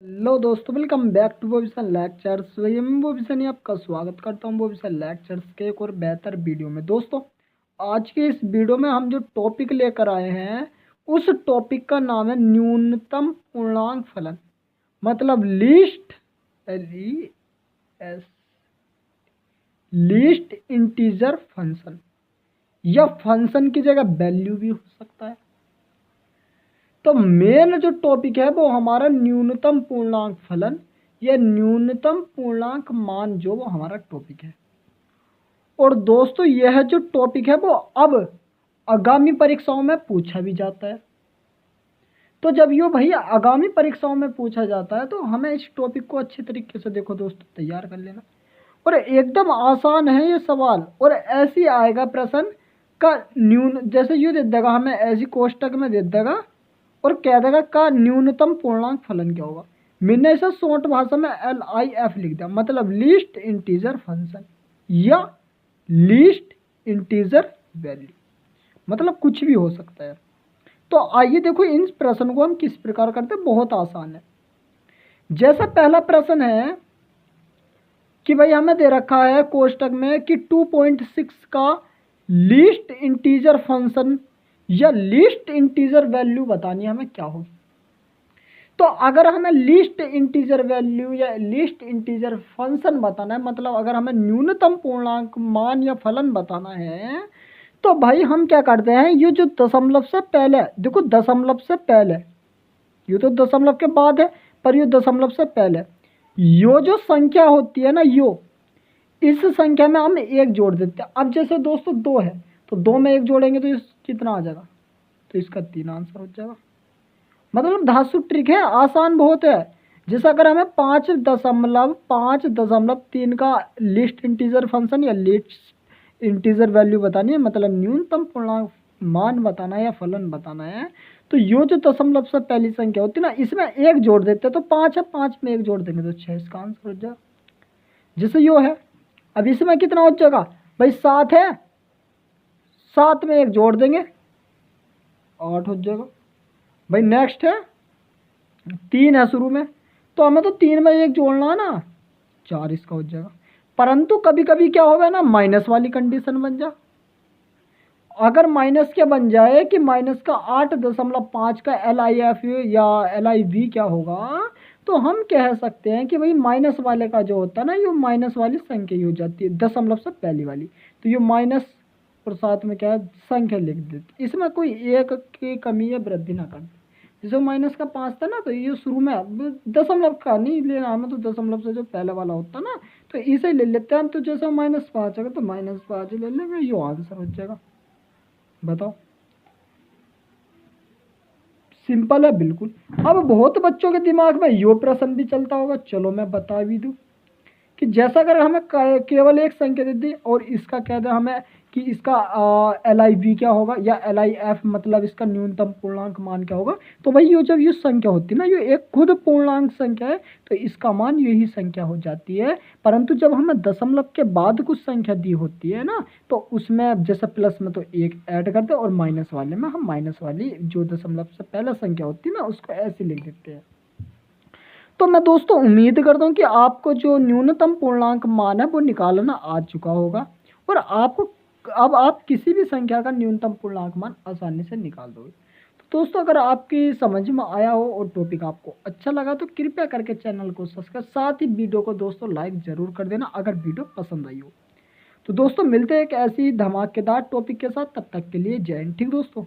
Hello दोस्तों, welcome back to बोविसन lectures. वही मैं बोविसन आपका स्वागत करता हूँ बोविसन लेक्चर्स के एक और बेहतर वीडियो में। दोस्तों, आज के इस वीडियो में हम जो टॉपिक लेकर आए हैं उस टॉपिक का नाम है न्यूनतम पूर्णांक फलन, मतलब लीस्ट इंटीजर फंक्शन, या फंक्शन की जगह वैल्यू भी हो सकता है। तो मेन जो टॉपिक है वो हमारा न्यूनतम पूर्णांक फलन या न्यूनतम पूर्णांक मान, जो वो हमारा टॉपिक है। और दोस्तों, यह जो टॉपिक है वो अब आगामी परीक्षाओं में पूछा भी जाता है। तो जब यो भैया आगामी परीक्षाओं में पूछा जाता है तो हमें इस टॉपिक को अच्छे तरीके से देखो दोस्तों तैयार कर लेना। और एकदम आसान है ये सवाल, और ऐसी आएगा प्रश्न का जैसे यू दे देगा हमें, ऐसी कोष्टक में दे देगा और कह देगा का न्यूनतम पूर्णांक फलन क्या होगा। मैंने इसे शॉर्ट भाषा में LIF लिख दिया, मतलब लीस्ट इंटीजर फंक्शन या लीस्ट इंटीजर वैल्यू, मतलब कुछ भी हो सकता है। तो आइए देखो इन प्रश्न को हम किस प्रकार करते हैं। बहुत आसान है। जैसा पहला प्रश्न है कि भाई हमें दे रखा है कोष्टक में कि 2.6 का लीस्ट इंटीजर फंक्शन या लीस्ट इंटीजर वैल्यू बतानी है, हमें क्या होगी। तो अगर हमें लीस्ट इंटीजर वैल्यू या लीस्ट इंटीजर फंक्शन बताना है, मतलब अगर हमें न्यूनतम पूर्णांक मान या फलन बताना है, तो भाई हम क्या करते हैं, ये जो दशमलव से पहले, देखो दशमलव से पहले, ये तो दशमलव के बाद है पर ये दशमलव से पहले, यो जो संख्या होती है ना, यो इस संख्या में हम एक जोड़ देते हैं। अब जैसे दोस्तों 2 है तो 2 में एक जोड़ेंगे तो इस कितना आ जाएगा, तो इसका 3 आंसर हो जाएगा। मतलब धांसू ट्रिक है, आसान बहुत है। जैसे अगर हमें 5.3 का लिस्ट इंटीजर फंक्शन या लिस्ट इंटीजर वैल्यू बतानी है, मतलब न्यूनतम पूर्णांक मान बताना है या फलन बताना है, तो यो जो दशमलव से पहली संख्या होती है ना, इसमें एक जोड़ देते हैं तो 5 है, 5 में एक जोड़ देंगे तो 6, इसका आंसर हो जाएगा। जैसे यो है, अब इसमें कितना हो जाएगा भाई, 7 है, 7 में एक जोड़ देंगे 8 हो जाएगा। भाई नेक्स्ट है 3 है शुरू में, तो हमें तो 3 में एक जोड़ना है ना, 4 इसका हो जाएगा। परंतु कभी कभी क्या होगा ना, माइनस वाली कंडीशन बन जा। अगर माइनस क्या बन जाए कि माइनस का 8.5 का LIF या LIV क्या होगा, तो हम कह सकते हैं कि भाई माइनस वाले का जो होता है ना, ये माइनस वाली संख्या ही हो जाती है दशमलव से पहली वाली, तो ये माइनस और साथ में क्या है संख्या लिख देती। इसमें कोई एक की कमी या वृद्धि ना कर। जैसे माइनस का 5 था ना, तो ये शुरू में दशमलव का नहीं लेना हमें, तो दशमलव से जो पहले वाला होता ना, तो इसे ले लेते हैं हम। तो जैसे -5 है तो -5 ले लेंगे, ये आंसर हो जाएगा। बताओ, सिंपल है बिल्कुल। अब बहुत बच्चों के दिमाग में यो प्रश्न भी चलता होगा, चलो मैं बता भी दूं कि जैसा अगर हमें केवल एक संख्या दे दी और इसका कह दे हमें कि इसका LIV क्या होगा या LIF, मतलब इसका न्यूनतम पूर्णांक मान क्या होगा, तो भाई ये जब ये संख्या होती है ना, ये एक खुद पूर्णांक संख्या है, तो इसका मान यही संख्या हो जाती है। परंतु जब हमें दशमलव के बाद कुछ संख्या दी होती है ना, तो उसमें जैसे प्लस में तो एक ऐड करते हैं और माइनस वाले में हम माइनस वाली जो दशमलव से पहले संख्या होती है ना, उसको ऐसे लिख देते हैं। तो मैं दोस्तों उम्मीद करता हूँ कि आपको जो न्यूनतम पूर्णांक मान है वो निकालना आ चुका होगा, और आपको अब आप किसी भी संख्या का न्यूनतम पूर्णांक मान आसानी से निकाल दोगे। तो दोस्तों, अगर आपकी समझ में आया हो और टॉपिक आपको अच्छा लगा तो कृपया करके चैनल को सब्सक्राइब, साथ ही वीडियो को दोस्तों लाइक जरूर कर देना अगर वीडियो पसंद आई हो। तो दोस्तों मिलते हैं एक ऐसी धमाकेदार टॉपिक के साथ, तब तक के लिए जय हिंद। ठीक दोस्तों।